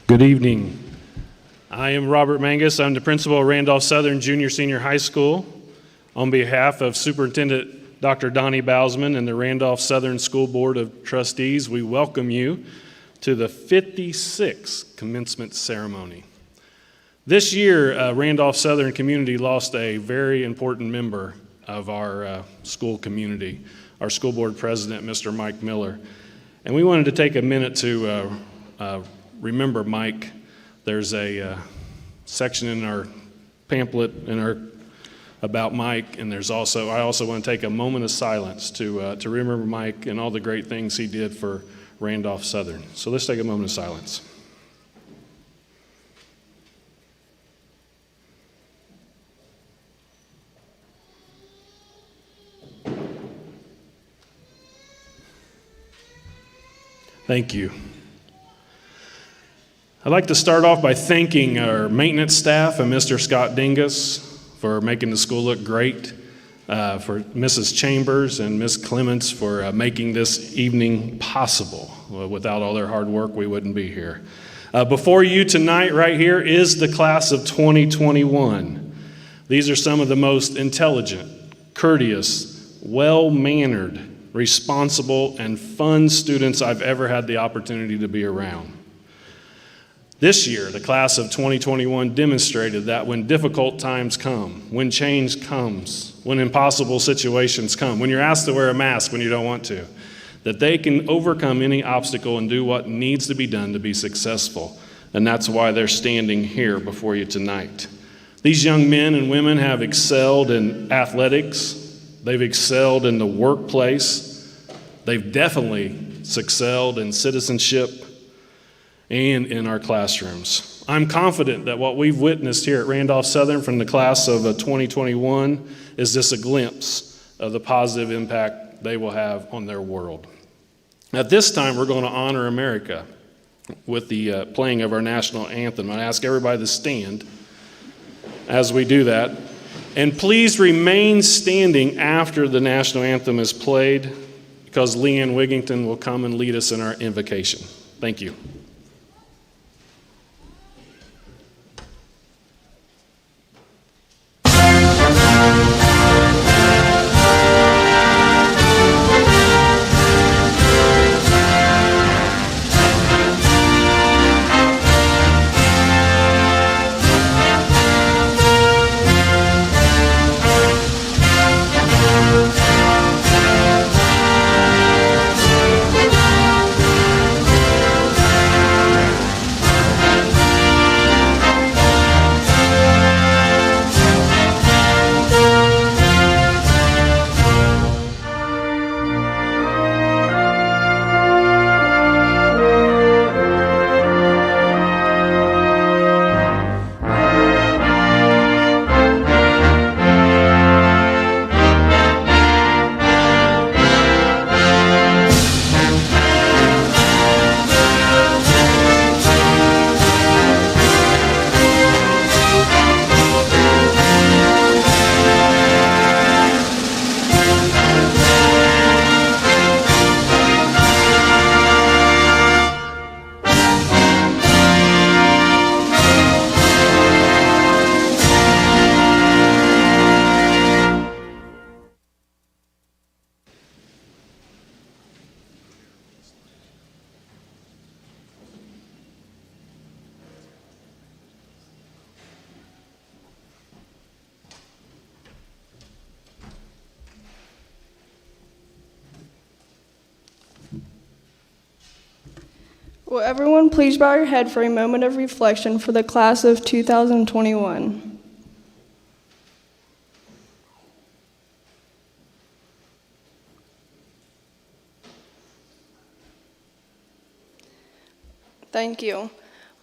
Good evening. I am Robert Mangus. I'm the principal of Randolph Southern Junior Senior High School. On behalf of Superintendent Dr. Donnie Bausman and the Randolph Southern School Board of Trustees, we welcome you to the 56th commencement ceremony. This year, Randolph Southern community lost a very important member of our school community, our school board president, Mr. Mike Miller. And we wanted to take a minute to remember Mike. There's a section in our pamphlet about Mike, and I also want to take a moment of silence to remember Mike and all the great things he did for Randolph Southern. So let's take a moment of silence. Thank you. I'd like to start off by thanking our maintenance staff and Mr. Scott Dingus for making the school look great, for Mrs. Chambers and Ms. Clements for making this evening possible. Without all their hard work, we wouldn't be here. Before you tonight, right here, is the class of 2021. These are some of the most intelligent, courteous, well-mannered, responsible, and fun students I've ever had the opportunity to be around. This year, the class of 2021 demonstrated that when difficult times come, when change comes, when impossible situations come, when you're asked to wear a mask when you don't want to, that they can overcome any obstacle and do what needs to be done to be successful. And that's why they're standing here before you tonight. These young men and women have excelled in athletics. They've excelled in the workplace. They've definitely excelled in citizenship and in our classrooms. I'm confident that what we've witnessed here at Randolph Southern from the class of 2021 is just a glimpse of the positive impact they will have on their world. At this time, we're going to honor America with the playing of our national anthem. I ask everybody to stand as we do that. And please remain standing after the national anthem is played, because Leanne Wigington will come and lead us in our invocation. Thank you. Will everyone please bow your head for a moment of reflection for the class of 2021. Thank you.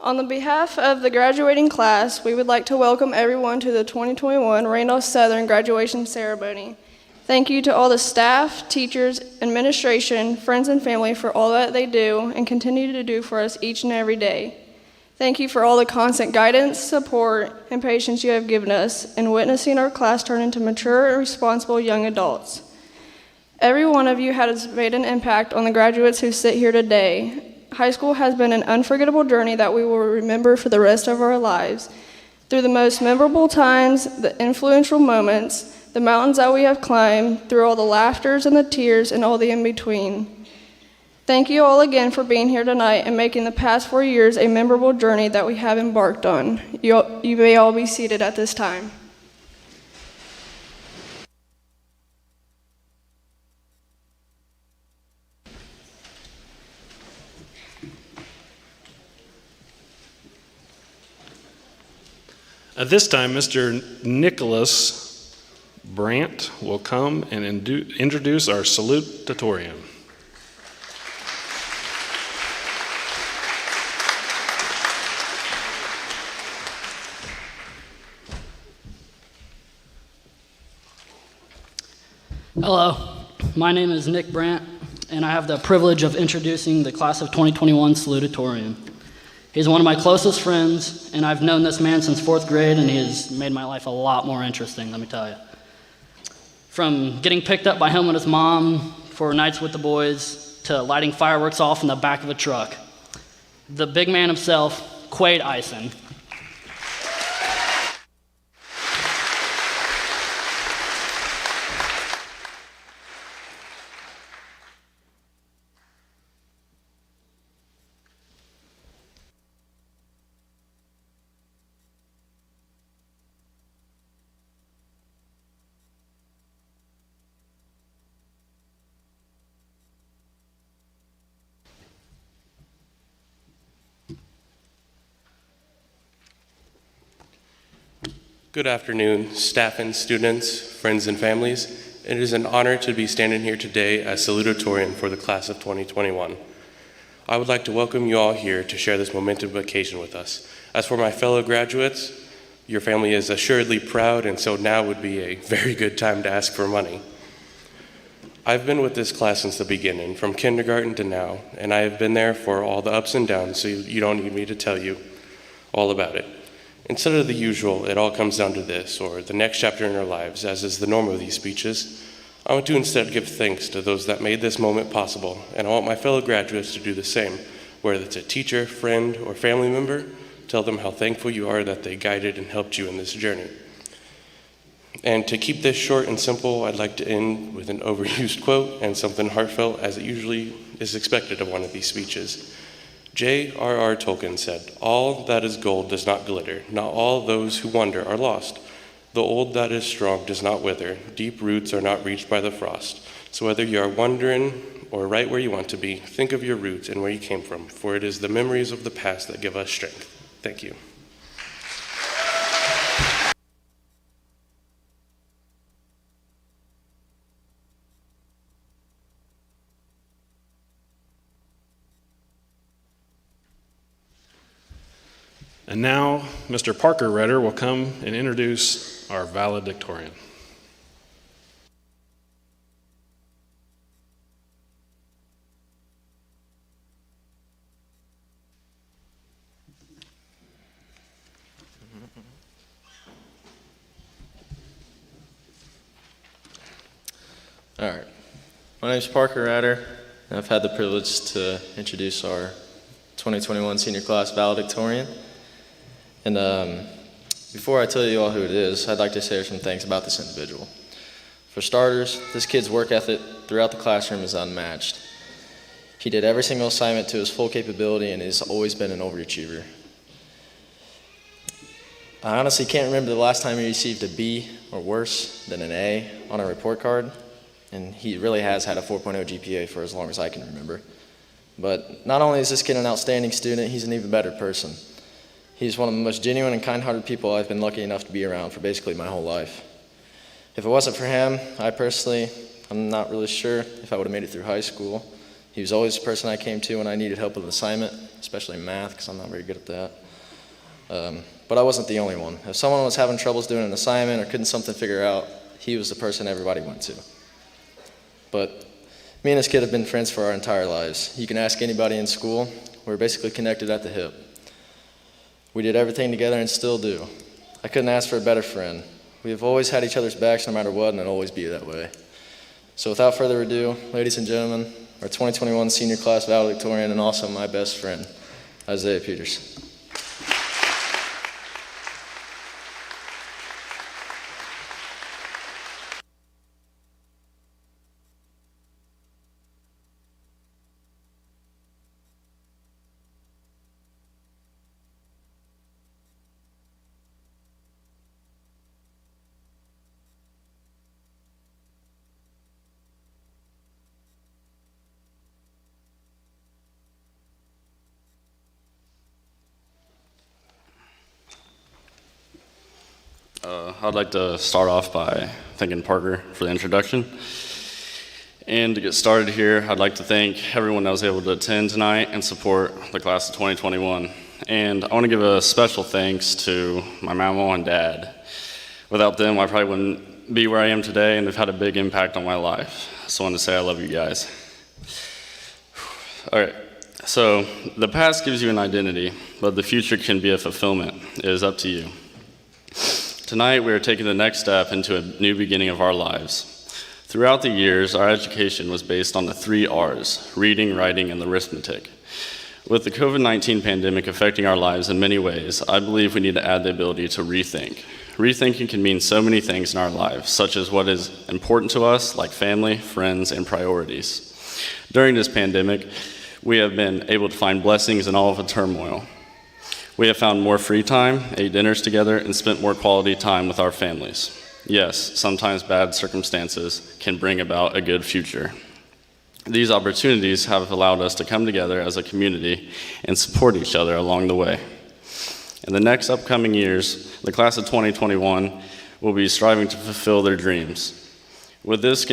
On the behalf of the graduating class, we would like to welcome everyone to the 2021 Randolph Southern graduation ceremony. Thank you to all the staff, teachers, administration, friends, and family for all that they do and continue to do for us each and every day. Thank you for all the constant guidance, support, and patience you have given us in witnessing our class turn into mature and responsible young adults. Every one of you has made an impact on the graduates who sit here today, High school has been an unforgettable journey that we will remember for the rest of our lives. Through the most memorable times, the influential moments, the mountains that we have climbed, through all the laughters and the tears and all the in-between. Thank you all again for being here tonight and making the past 4 years a memorable journey that we have embarked on. You may all be seated at this time. At this time, Mr. Nicholas Brandt will come and introduce our salutatorian. Hello, my name is Nick Brandt, and I have the privilege of introducing the class of 2021 salutatorian. He's one of my closest friends, and I've known this man since 4th grade, and he has made my life a lot more interesting, let me tell you. From getting picked up by him and his mom for nights with the boys, to lighting fireworks off in the back of a truck. The big man himself, K.I.S.S. Good afternoon, staff and students, friends and families. It is an honor to be standing here today as salutatorian for the class of 2021. I would like to welcome you all here to share this momentous occasion with us. As for my fellow graduates, your family is assuredly proud, and so now would be a very good time to ask for money. I've been with this class since the beginning, from kindergarten to now, and I have been there for all the ups and downs, so you don't need me to tell you all about it. Instead of the usual, it all comes down to this, or the next chapter in our lives, as is the norm of these speeches, I want to instead give thanks to those that made this moment possible, and I want my fellow graduates to do the same, whether it's a teacher, friend, or family member. Tell them how thankful you are that they guided and helped you in this journey. And to keep this short and simple, I'd like to end with an overused quote and something heartfelt, as it usually is expected of one of these speeches. J.R.R. Tolkien said, "All that is gold does not glitter. Not all those who wander are lost. The old that is strong does not wither. Deep roots are not reached by the frost. So whether you are wandering or right where you want to be, think of your roots and where you came from, for it is the memories of the past that give us strength." Thank you. And now, Mr. Parker Redder will come and introduce our valedictorian. All right. My name is Parker Redder, and I've had the privilege to introduce our 2021 senior class valedictorian. And before I tell you all who it is, I'd like to say some things about this individual. For starters, this kid's work ethic throughout the classroom is unmatched. He did every single assignment to his full capability and has always been an overachiever. I honestly can't remember the last time he received a B or worse than an A on a report card, and he really has had a 4.0 GPA for as long as I can remember. But not only is this kid an outstanding student, he's an even better person. He's one of the most genuine and kind-hearted people I've been lucky enough to be around for basically my whole life. If it wasn't for him, I'm not really sure if I would have made it through high school. He was always the person I came to when I needed help with an assignment, especially math, because I'm not very good at that. But I wasn't the only one. If someone was having troubles doing an assignment or couldn't something figure out, he was the person everybody went to. But me and this kid have been friends for our entire lives. You can ask anybody in school. We're basically connected at the hip. We did everything together and still do. I couldn't ask for a better friend. We have always had each other's backs no matter what, and it'll always be that way. So without further ado, ladies and gentlemen, our 2021 senior class valedictorian and also my best friend, Isaiah Peters. I'd like to start off by thanking Parker for the introduction. And to get started here, I'd like to thank everyone that was able to attend tonight and support the class of 2021. And I want to give a special thanks to my mama and dad. Without them, I probably wouldn't be where I am today, and they've had a big impact on my life. So I want to say I love you guys. All right, so the past gives you an identity, but the future can be a fulfillment. It is up to you. Tonight, we are taking the next step into a new beginning of our lives. Throughout the years, our education was based on the 3 R's, reading, writing, and arithmetic. With the COVID-19 pandemic affecting our lives in many ways, I believe we need to add the ability to rethink. Rethinking can mean so many things in our lives, such as what is important to us, like family, friends, and priorities. During this pandemic, we have been able to find blessings in all of the turmoil. We have found more free time, ate dinners together, and spent more quality time with our families. Yes, sometimes bad circumstances can bring about a good future. These opportunities have allowed us to come together as a community and support each other along the way. In the next upcoming years, the class of 2021 will be striving to fulfill their dreams. With this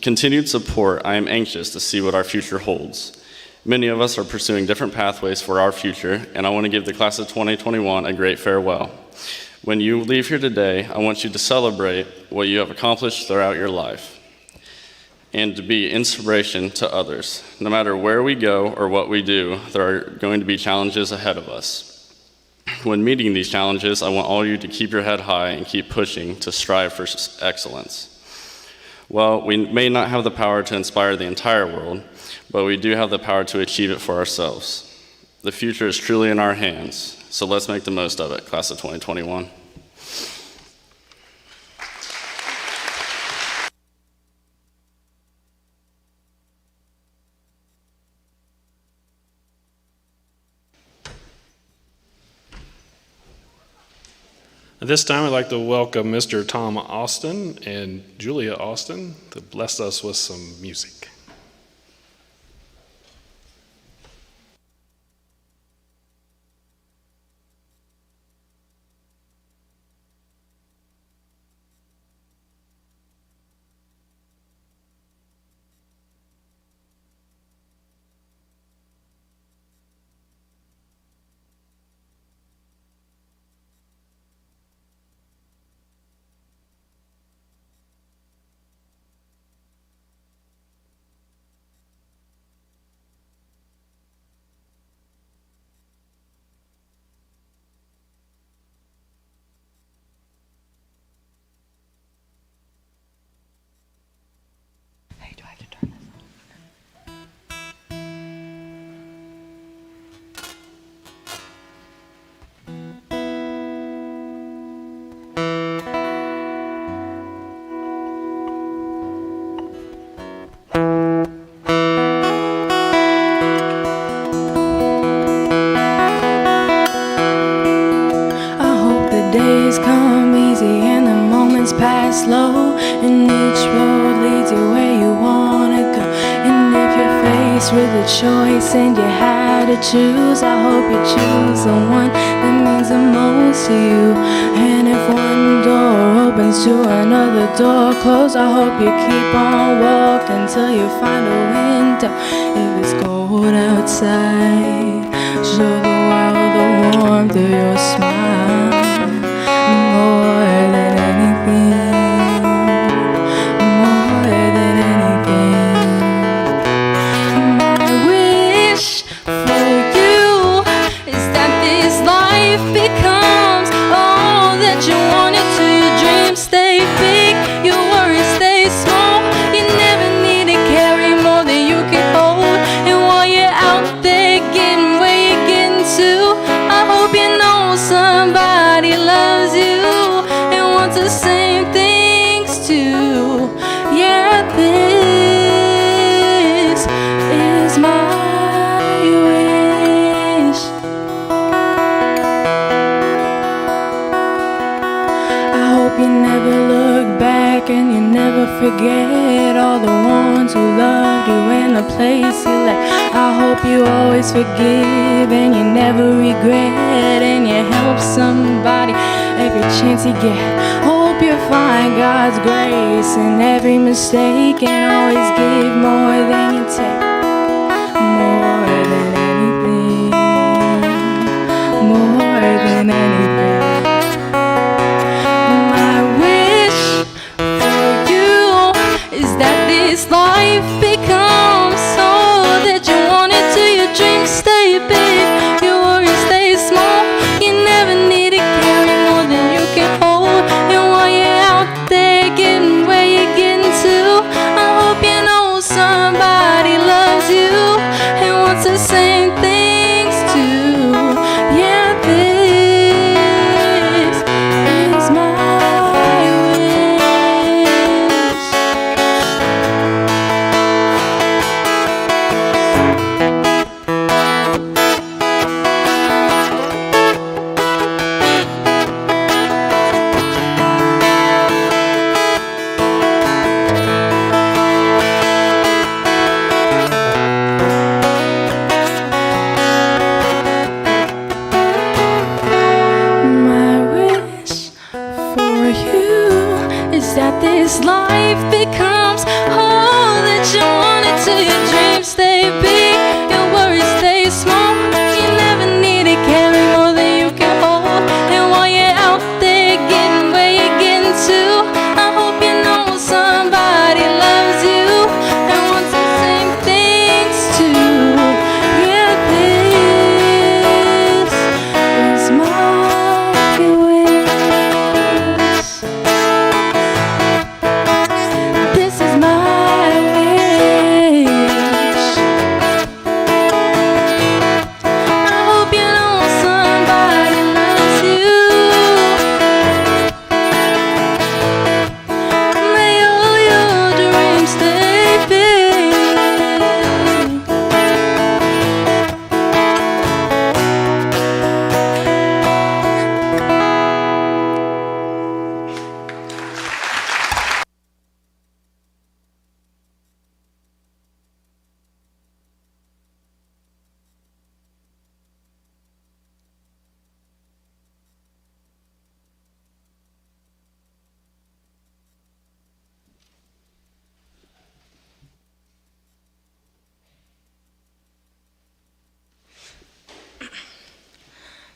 continued support, I am anxious to see what our future holds. Many of us are pursuing different pathways for our future, and I want to give the class of 2021 a great farewell. When you leave here today, I want you to celebrate what you have accomplished throughout your life and to be inspiration to others. No matter where we go or what we do, there are going to be challenges ahead of us. When meeting these challenges, I want all of you to keep your head high and keep pushing to strive for excellence. Well, we may not have the power to inspire the entire world, but we do have the power to achieve it for ourselves. The future is truly in our hands, so let's make the most of it, class of 2021. At this time, I'd like to welcome Mr. Tom Austin and Julia Austin to bless us with some music. slow, and each road leads you where you wanna go. And if you're faced with a choice and you had to choose, I hope you choose the one that means the most to you. And if one door opens to another door closed, I hope you keep on walking till you find a window. If it's cold outside, show the world the warmth of your smile. More than anything, more than anything, my wish for you is that this life becomes all that you want it to. Your dreams stay big, your worries stay small. You never need to carry more than you can hold. forget all the ones who loved you and the place you left. I hope you always forgive and you never regret, and you help somebody every chance you get. Hope you find God's grace in every mistake and always give more than you take. More than anything, more than anything. My wish for you is that this life becomes all that you want it to. Your dreams stay big, your worries stay small. You never need to carry more than you can hold. And while you're out there getting where you're getting to, I hope you know somebody loves you and wants the same things too. Yeah, this is my wish. My wish for you is that this life becomes all that you want it to. Your dreams stay big, your worries stay small. You never need to carry more than you can hold. And while you're out there getting where you're getting to, I hope you know somebody loves you and wants the same things too. Yeah, this is my wish. This is my wish. I hope you know somebody loves you. May all your dreams stay big.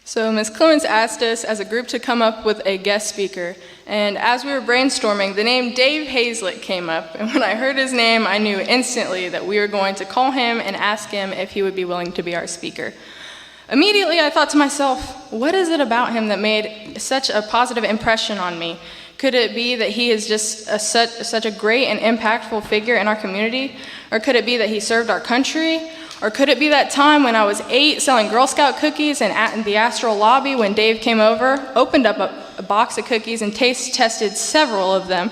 So Ms. Clements asked us as a group to come up with a guest speaker, and as we were brainstorming, the name Dave Hazlett came up, and when I heard his name, I knew instantly that we were going to call him and ask him if he would be willing to be our speaker. Immediately, I thought to myself, what is it about him that made such a positive impression on me? Could it be that he is just such a great and impactful figure in our community? Or could it be that he served our country? Or could it be that time when I was 8 selling Girl Scout cookies and at the Astral lobby when Dave came over, opened up a box of cookies and taste tested several of them,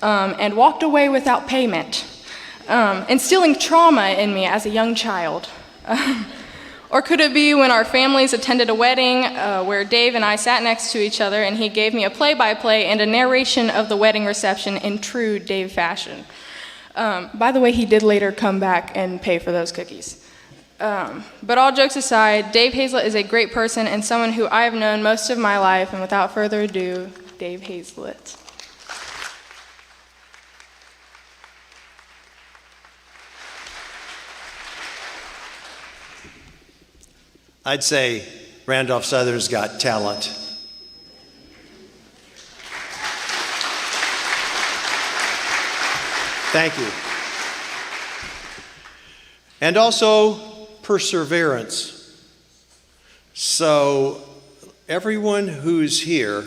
and walked away without payment, instilling trauma in me as a young child? Or could it be when our families attended a wedding where Dave and I sat next to each other and he gave me a play-by-play and a narration of the wedding reception in true Dave fashion? By the way, he did later come back and pay for those cookies. But all jokes aside, Dave Hazlett is a great person and someone who I have known most of my life, and without further ado, Dave Hazlett. I'd say Randolph Southern's got talent. Thank you. And also perseverance. So everyone who's here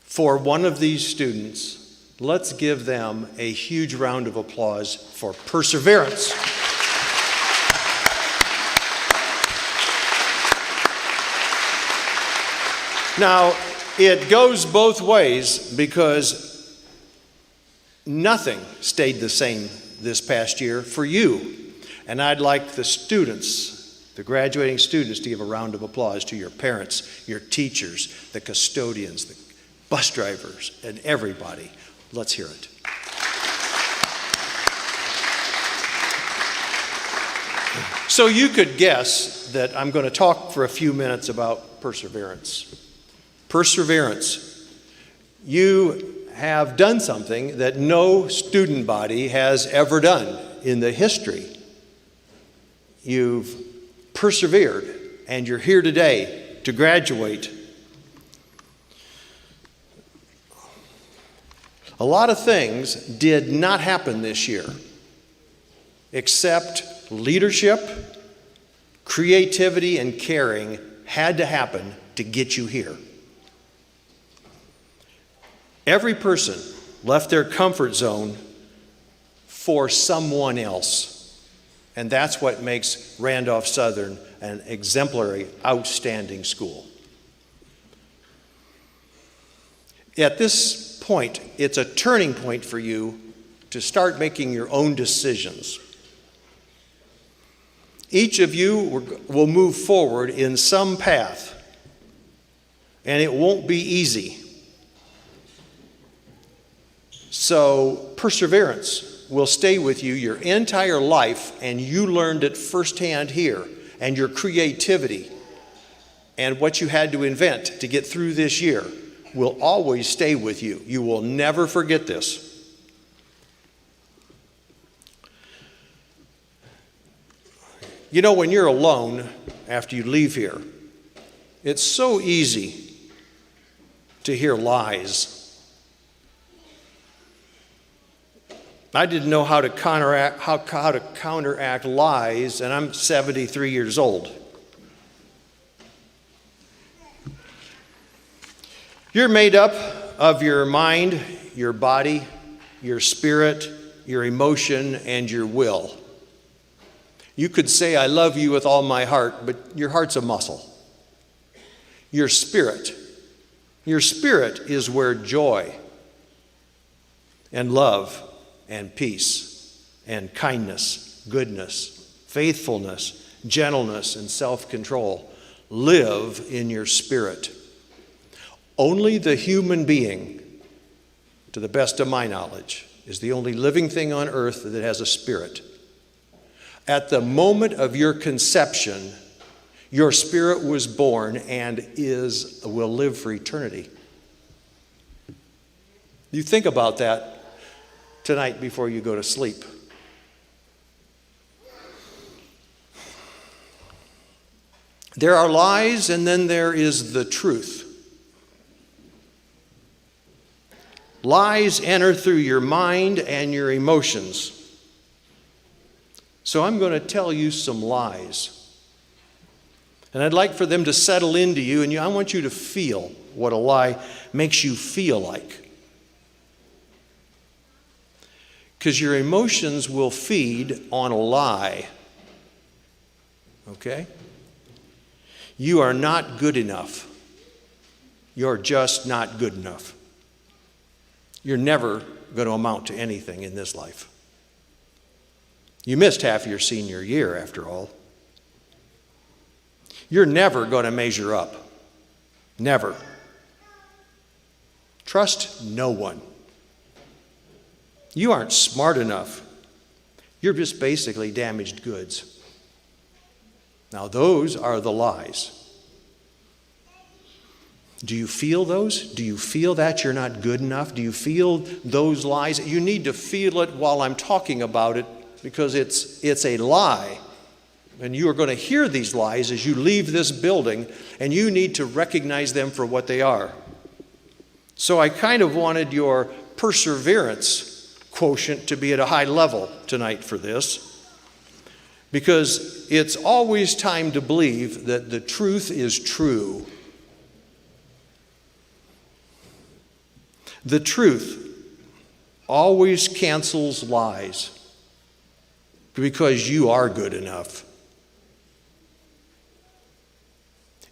for one of these students, let's give them a huge round of applause for perseverance. Now, it goes both ways because nothing stayed the same this past year for you. And I'd like the students, the graduating students, to give a round of applause to your parents, your teachers, the custodians, the bus drivers, and everybody. Let's hear it. So you could guess that I'm going to talk for a few minutes about perseverance. Perseverance. You have done something that no student body has ever done in the history. You've persevered, and you're here today to graduate. A lot of things did not happen this year, except leadership, creativity, and caring had to happen to get you here. Every person left their comfort zone for someone else. And that's what makes Randolph Southern an exemplary, outstanding school. At this point, it's a turning point for you to start making your own decisions. Each of you will move forward in some path, and it won't be easy. So perseverance will stay with you your entire life, and you learned it firsthand here, and your creativity and what you had to invent to get through this year will always stay with you. You will never forget this. You know, when you're alone after you leave here, it's so easy to hear lies. I didn't know how to counteract lies, and I'm 73 years old. You're made up of your mind, your body, your spirit, your emotion, and your will. You could say, I love you with all my heart, but your heart's a muscle. Your spirit is where joy and love and peace and kindness, goodness, faithfulness, gentleness, and self-control live in your spirit. Only the human being, to the best of my knowledge, is the only living thing on earth that has a spirit. At the moment of your conception, your spirit was born and will live for eternity. You think about that tonight before you go to sleep. There are lies, and then there is the truth. Lies enter through your mind and your emotions. So I'm going to tell you some lies. And I'd like for them to settle into you, and I want you to feel what a lie makes you feel like. Because your emotions will feed on a lie. Okay? You are not good enough. You're just not good enough. You're never going to amount to anything in this life. You missed half your senior year, after all. You're never going to measure up. Never. Trust no one. You aren't smart enough. You're just basically damaged goods. Now, those are the lies. Do you feel those? Do you feel that you're not good enough? Do you feel those lies? You need to feel it while I'm talking about it, because it's a lie. And you are going to hear these lies as you leave this building, and you need to recognize them for what they are. So I kind of wanted your perseverance quotient to be at a high level tonight for this, because it's always time to believe that the truth is true. The truth always cancels lies, because you are good enough.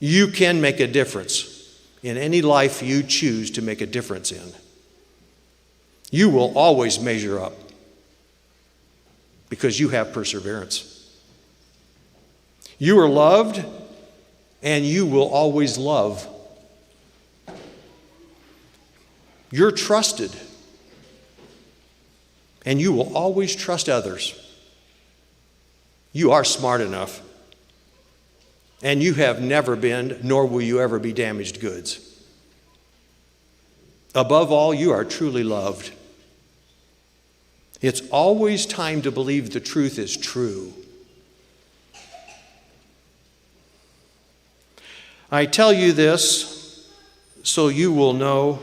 You can make a difference in any life you choose to make a difference in. You will always measure up because you have perseverance. You are loved, and you will always love. You're trusted, and you will always trust others. You are smart enough. And you have never been, nor will you ever be, damaged goods. Above all, you are truly loved. It's always time to believe the truth is true. I tell you this so you will know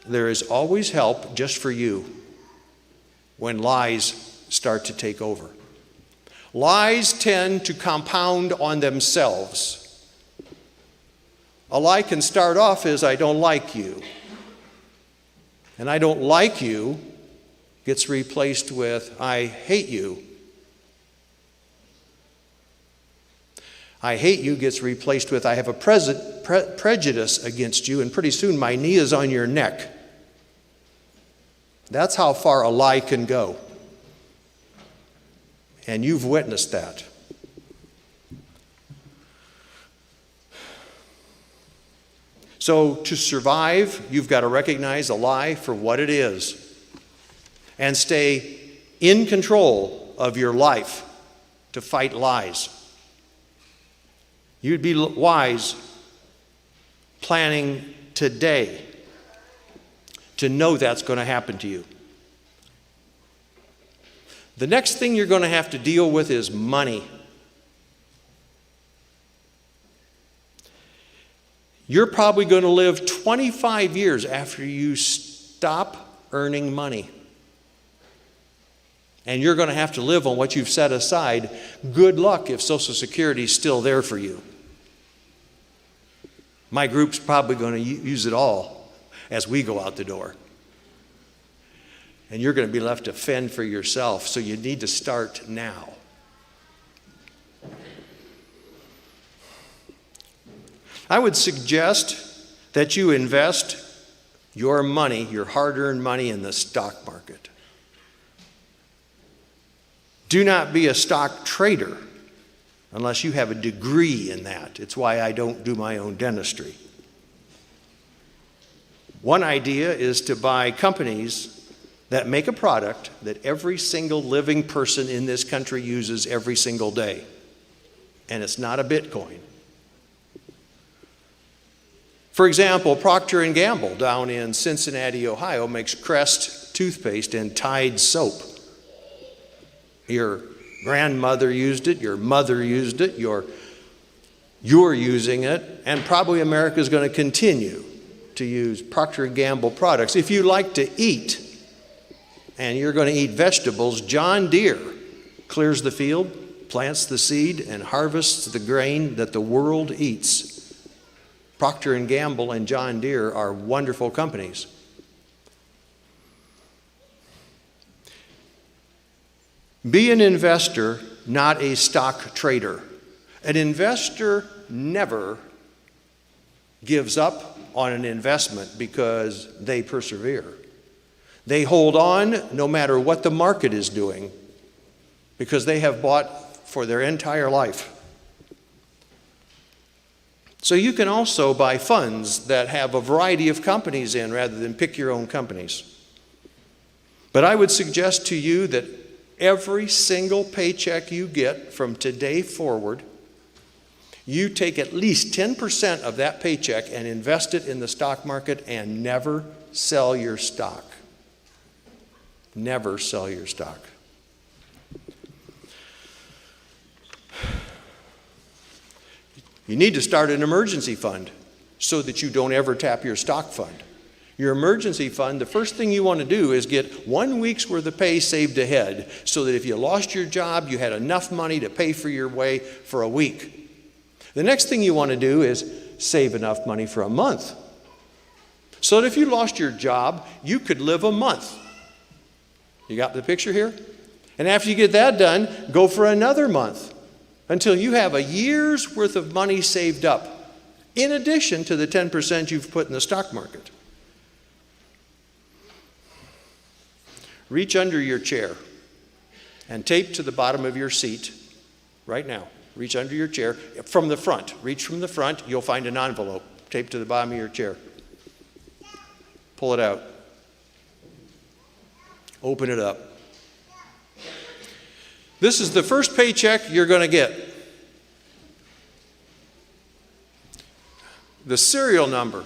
there is always help just for you when lies start to take over. Lies tend to compound on themselves. A lie can start off as I don't like you. And I don't like you gets replaced with I hate you. I hate you gets replaced with I have a prejudice against you, and pretty soon my knee is on your neck. That's how far a lie can go. And you've witnessed that. So to survive, you've got to recognize a lie for what it is and stay in control of your life to fight lies. You'd be wise planning today to know that's going to happen to you. The next thing you're going to have to deal with is money. You're probably going to live 25 years after you stop earning money. And you're going to have to live on what you've set aside. Good luck if Social Security is still there for you. My group's probably going to use it all as we go out the door. And you're going to be left to fend for yourself, so you need to start now. I would suggest that you invest your money, your hard-earned money, in the stock market. Do not be a stock trader unless you have a degree in that. It's why I don't do my own dentistry. One idea is to buy companies that make a product that every single living person in this country uses every single day. And it's not a Bitcoin. For example, Procter & Gamble down in Cincinnati, Ohio, makes Crest toothpaste and Tide soap. Your grandmother used it, your mother used it, you're using it, and probably America is going to continue to use Procter & Gamble products. If you like to eat, and you're going to eat vegetables, John Deere clears the field, plants the seed, and harvests the grain that the world eats. Procter & Gamble and John Deere are wonderful companies. Be an investor, not a stock trader. An investor never gives up on an investment because they persevere. They hold on no matter what the market is doing because they have bought for their entire life. So you can also buy funds that have a variety of companies in rather than pick your own companies. But I would suggest to you that every single paycheck you get from today forward, you take at least 10% of that paycheck and invest it in the stock market and never sell your stock. Never sell your stock. You need to start an emergency fund so that you don't ever tap your stock fund. Your emergency fund, the first thing you want to do is get 1 week's worth of pay saved ahead so that if you lost your job, you had enough money to pay for your way for a week. The next thing you want to do is save enough money for a month so that if you lost your job, you could live a month. You got the picture here? And after you get that done, go for another month until you have a year's worth of money saved up, in addition to the 10% you've put in the stock market. Reach under your chair and tape to the bottom of your seat right now. Reach under your chair from the front. Reach from the front. You'll find an envelope taped to the bottom of your chair. Pull it out. Open it up. This is the first paycheck you're going to get. The serial number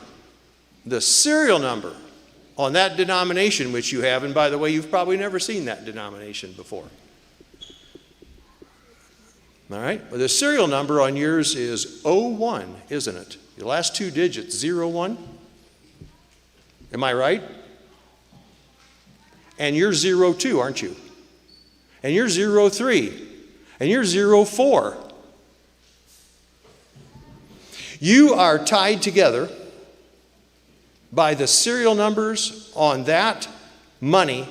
on that denomination which you have, and by the way, you've probably never seen that denomination before. All right? Well, the serial number on yours is 01, isn't it? The last two digits, 01. Am I right? And you're 02, aren't you? And you're 03. And you're 04. You are tied together by the serial numbers on that money,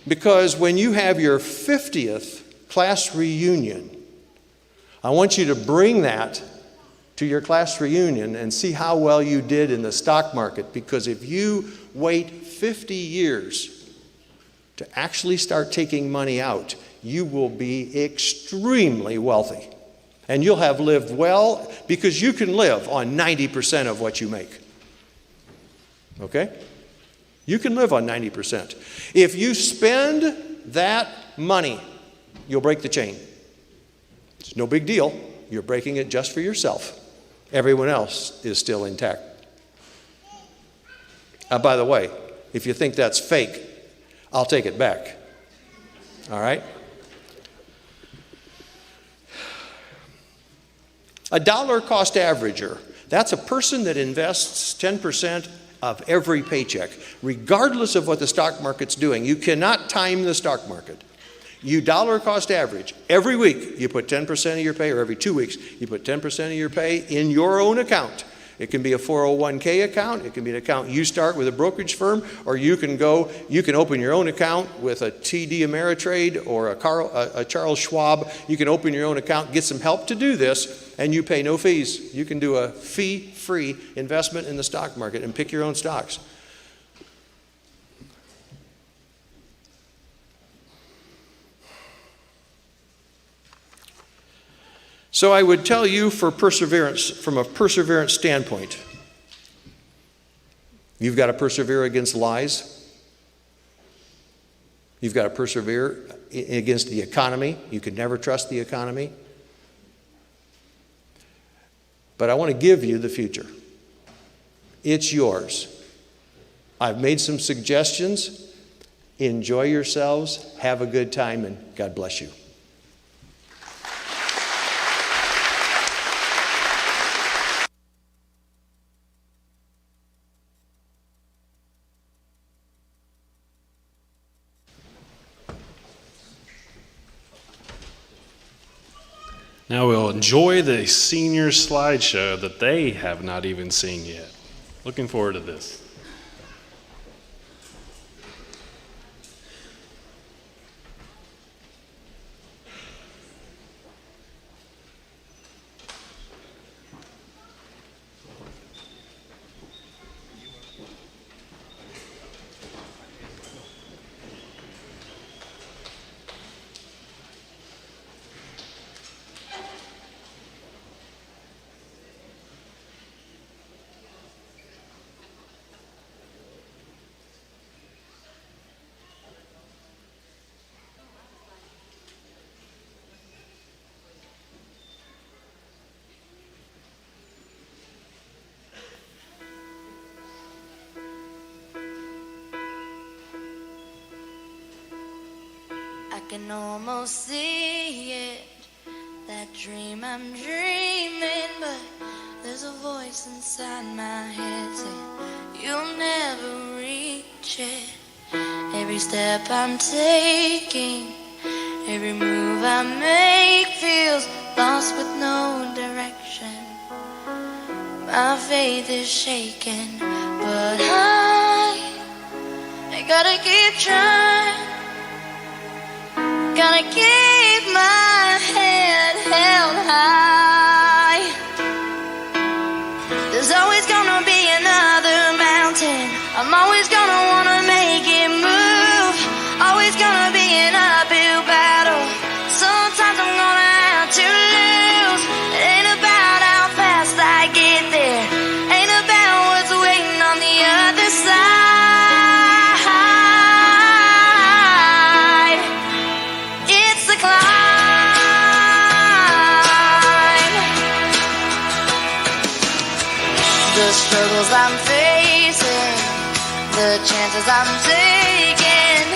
because when you have your 50th class reunion, I want you to bring that to your class reunion and see how well you did in the stock market, because if you wait 50 years to actually start taking money out, you will be extremely wealthy. And you'll have lived well, because you can live on 90% of what you make. Okay? You can live on 90%. If you spend that money, you'll break the chain. It's no big deal. You're breaking it just for yourself. Everyone else is still intact. By the way, if you think that's fake, I'll take it back. All right? A dollar cost averager, that's a person that invests 10% of every paycheck, regardless of what the stock market's doing. You cannot time the stock market. You dollar cost average. Every week you put 10% of your pay, or every 2 weeks you put 10% of your pay in your own account. It can be a 401k account. It can be an account you start with a brokerage firm, or you can open your own account with a TD Ameritrade or a Charles Schwab. You can open your own account, get some help to do this, and you pay no fees. You can do a fee-free investment in the stock market and pick your own stocks. So I would tell you, for perseverance, from a perseverance standpoint, you've got to persevere against lies. You've got to persevere against the economy. You can never trust the economy. But I want to give you the future. It's yours. I've made some suggestions. Enjoy yourselves, have a good time, and God bless you. Now we'll enjoy the seniors slideshow that they have not even seen yet. Looking forward to this. I can almost see it, that dream I'm dreaming, but there's a voice inside my head saying you'll never reach it. Every step I'm taking, every move I make feels lost with no direction. My faith is shaken, but I gotta keep trying. Gotta keep my head held high. There's always gonna be another mountain. I'm always gonna wanna make it move. Always gonna be an uphill battle. Sometimes I'm gonna have to lose. It ain't about how fast I get there. Ain't about what's waiting on the other side. It's the chances I'm taking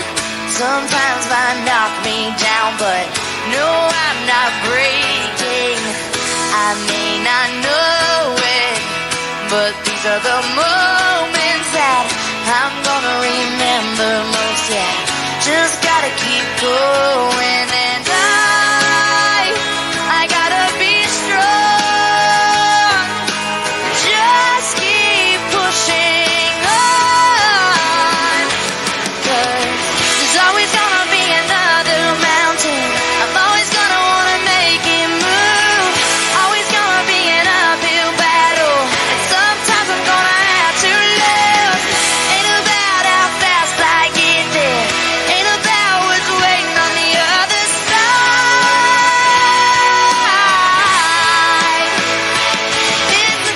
sometimes might knock me down, but no, I'm not breaking. I may not know it, but these are the moments that I'm gonna remember most. Yeah, just gotta keep going, and I gotta be strong. Just keep pushing on, 'cause there's always gonna be another mountain. I'm always gonna wanna make it move. Always gonna be an uphill battle, and sometimes I'm gonna have to lose. Ain't about how fast I get there, ain't about what's waiting on the other side. It's the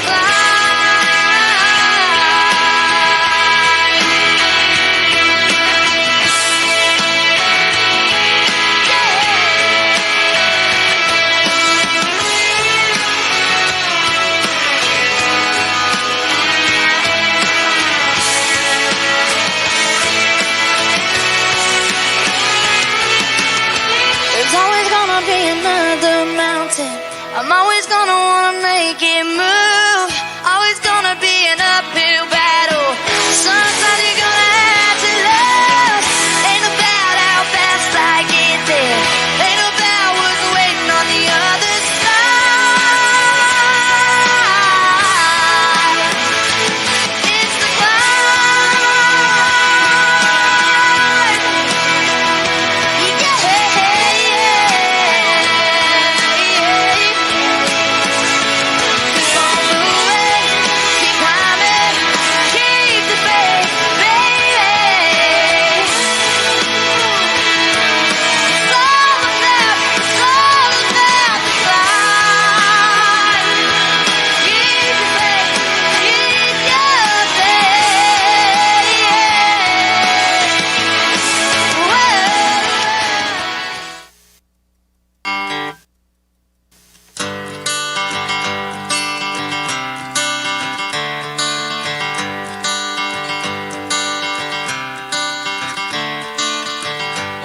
There's always gonna be another mountain. I'm always gonna wanna make it move. Always gonna be an uphill battle. Sometimes you're gonna have to love. Ain't about how fast I get there. Ain't about what's waiting on the other side. It's the climb.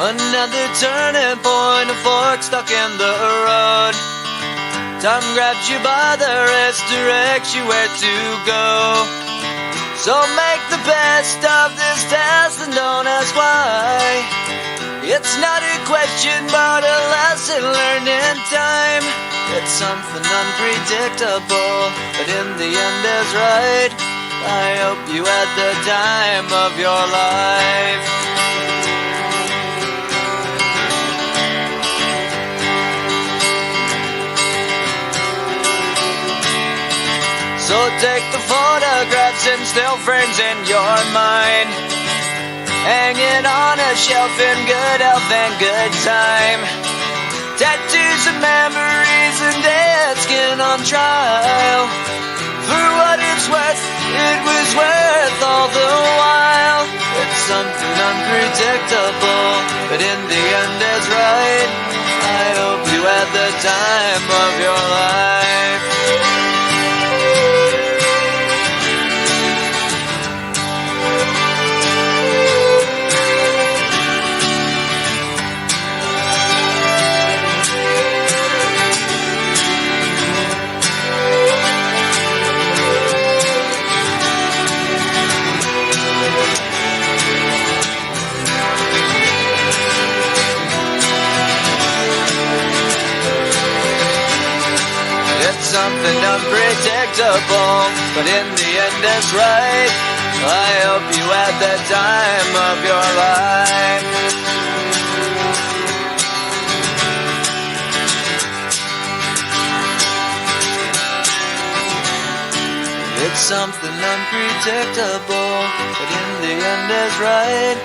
Another turning point, a fork stuck in the road. Time grabs you by the wrist, directs you where to go. So make the best of this test and don't ask why. It's not a question but a lesson learned in time. It's something unpredictable, but in the end is right. I hope you had the time of your life. So take the photographs and still frames in your mind, hanging on a shelf in good health and good time. Tattoos and memories and dead skin on trial. For what it's worth, it was worth all the while. It's something unpredictable, but in the end is right. I hope you had the time of your life. Something unpredictable, but in the end it's right. I hope you had the time of your life. It's something unpredictable, but in the end is right.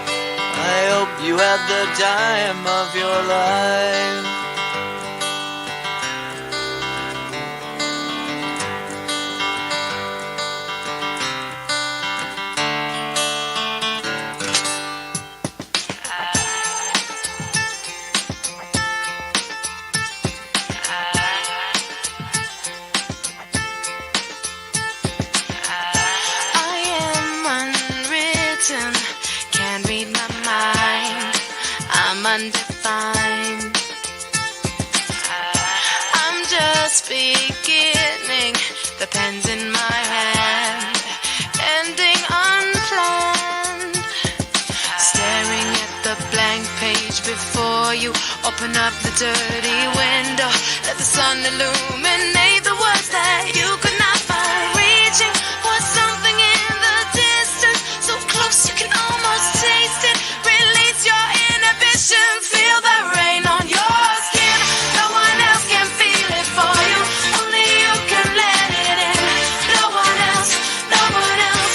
I hope you had the time of your life. undefined. I'm just beginning, the pen's in my hand, ending unplanned. Staring at the blank page before you, open up the dirty window, let the sun illuminate the words that you could not find. Reaching for something in the distance, so close you can almost taste it. Release your inhibitions, feel the rain on your skin. No one else can feel it for you, only you can let it in. No one else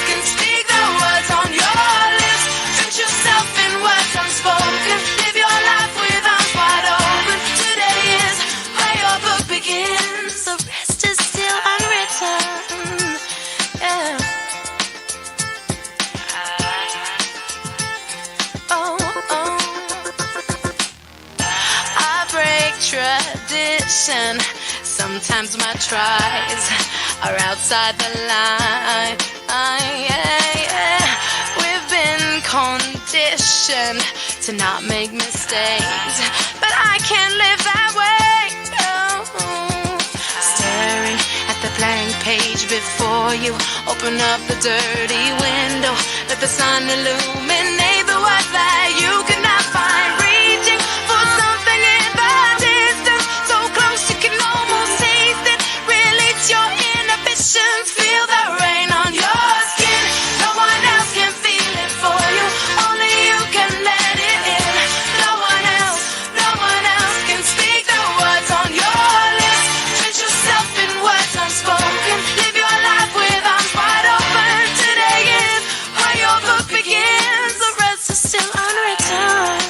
can speak the words on your lips. Drench yourself in words unspoken, live your life with arms wide open. Today is where your book begins, the rest is still unwritten. Yeah. Oh, oh. I break tradition. Sometimes my tries are outside the line. We've been conditioned to not make mistakes, but I can't live that way. No. Staring at the blank page before you, open up the dirty window, let the sun illuminate the words that you cannot find. Reaching for something in the distance, so close you can almost taste it. Release your inhibitions, feel the rain on your skin. No one else can feel it for you, only you can let it in. No one else can speak the words on your lips. Drench yourself in words unspoken, live your life with arms wide open. Today is where your book begins, the rest is still unwritten.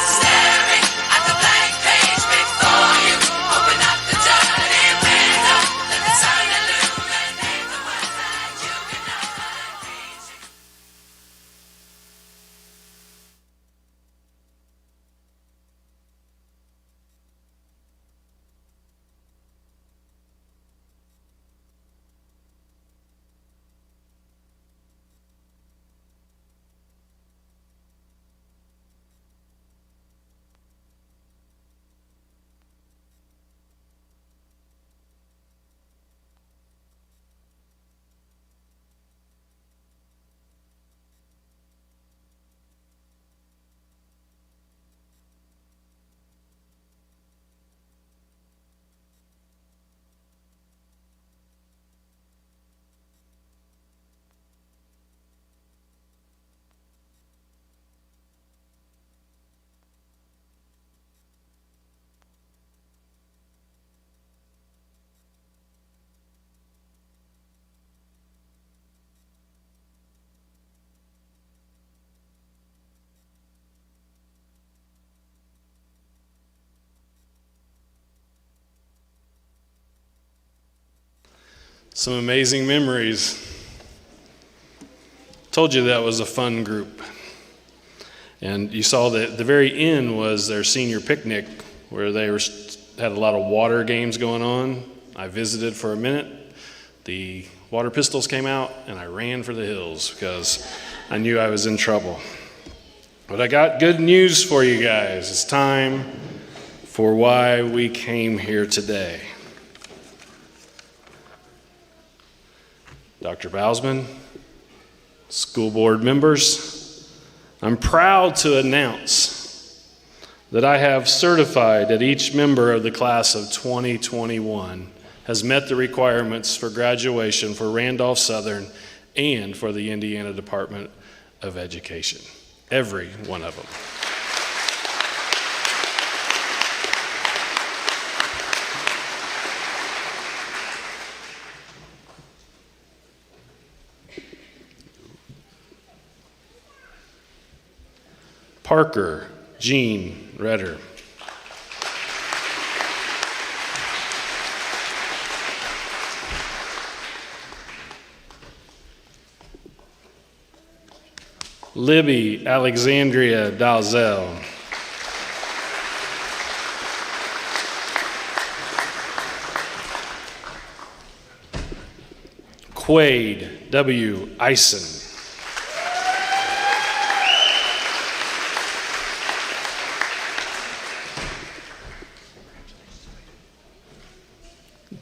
Staring at the blank page before you, open up the dirty window, let the sun illuminate the words that you cannot find. Some amazing memories. Told you that was a fun group. And you saw that at the very end was their senior picnic where they had a lot of water games going on. I visited for a minute. The water pistols came out and I ran for the hills because I knew I was in trouble. But I got good news for you guys. It's time for why we came here today. Dr. Bausman, school board members, I'm proud to announce that I have certified that each member of the class of 2021 has met the requirements for graduation for Randolph Southern and for the Indiana Department of Education. Every one of them. Parker Jean Redder. Libby Alexandria Dalzell. Quaid W. Eisen.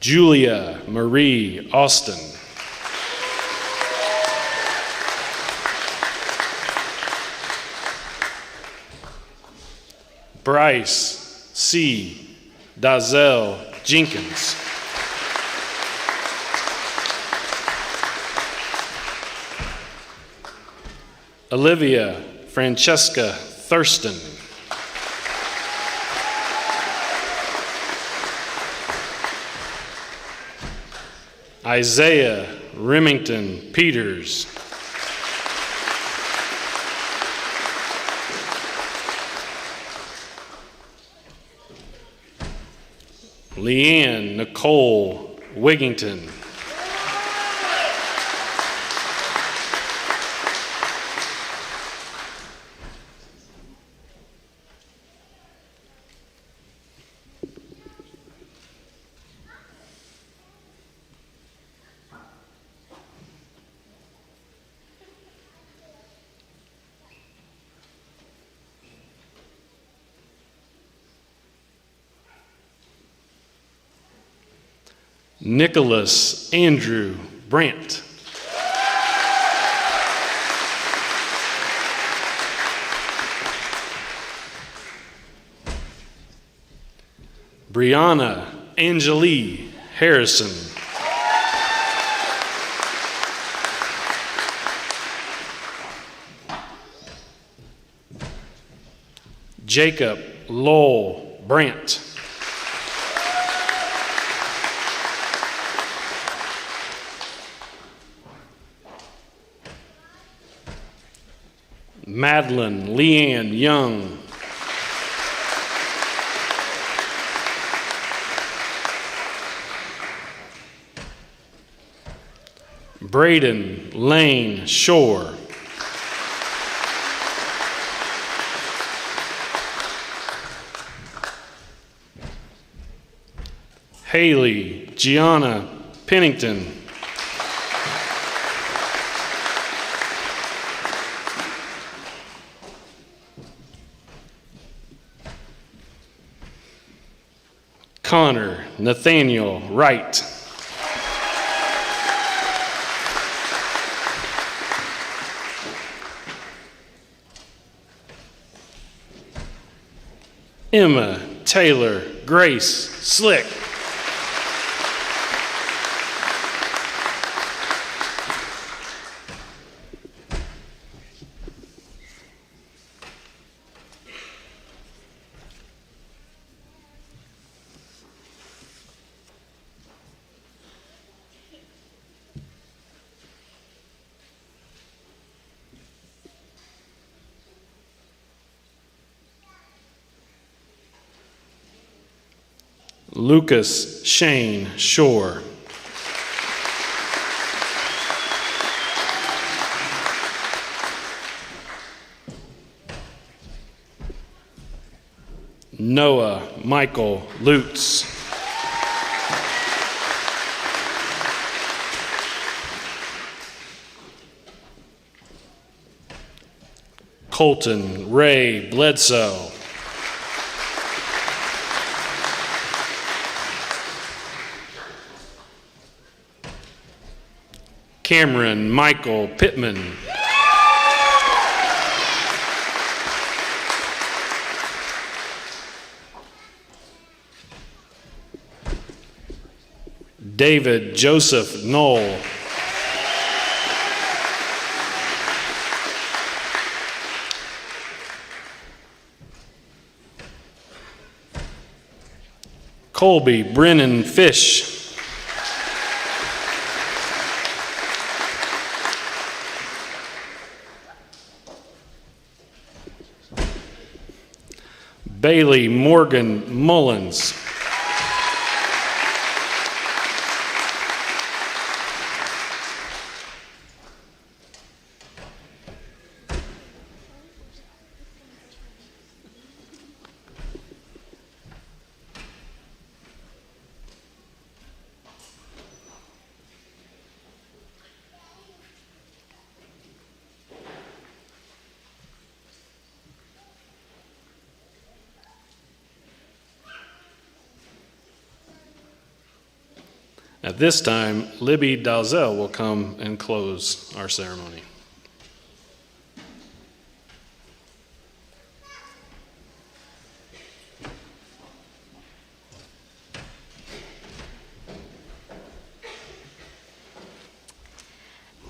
Julia Marie Austin. Bryce C. Dazell Jenkins. Olivia Francesca Thurston. Isaiah Remington Peters. Leanne Nicole Wigington. Nicholas Andrew Brandt. Brianna Angelie Harrison. Jacob Lowell Brandt. Madeline Leanne Young. Braden Lane Shore. Haley Gianna Pennington. Connor Nathaniel Wright. Emma Taylor Grace Slick. Lucas Shane Shore. Noah Michael Lutz. Colton Ray Bledsoe. Cameron Michael Pittman. David Joseph Knoll. Colby Brennan Fish. Bailey Morgan Mullins. At this time, Libby Dalzell will come and close our ceremony.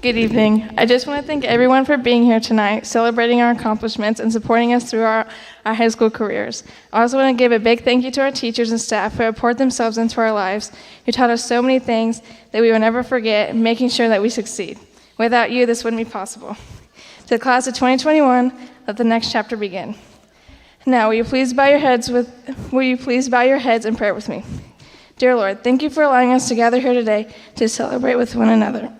Good evening. I just want to thank everyone for being here tonight, celebrating our accomplishments and supporting us through our high school careers. I also want to give a big thank you to our teachers and staff who have poured themselves into our lives, who taught us so many things that we will never forget, making sure that we succeed. Without you, this wouldn't be possible. To the class of 2021, let the next chapter begin. Now, will you please bow your heads in prayer with me? Dear Lord, thank you for allowing us to gather here today to celebrate with one another.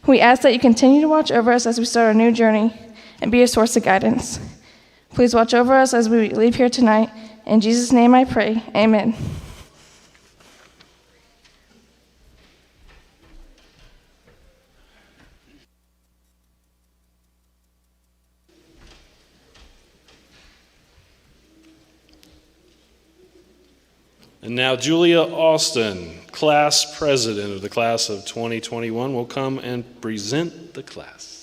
We ask that you continue to watch over us as we start our new journey and be a source of guidance. Please watch over us as we leave here tonight. In Jesus' name I pray, amen. And now Julia Austin, class president of the class of 2021, will come and present the class.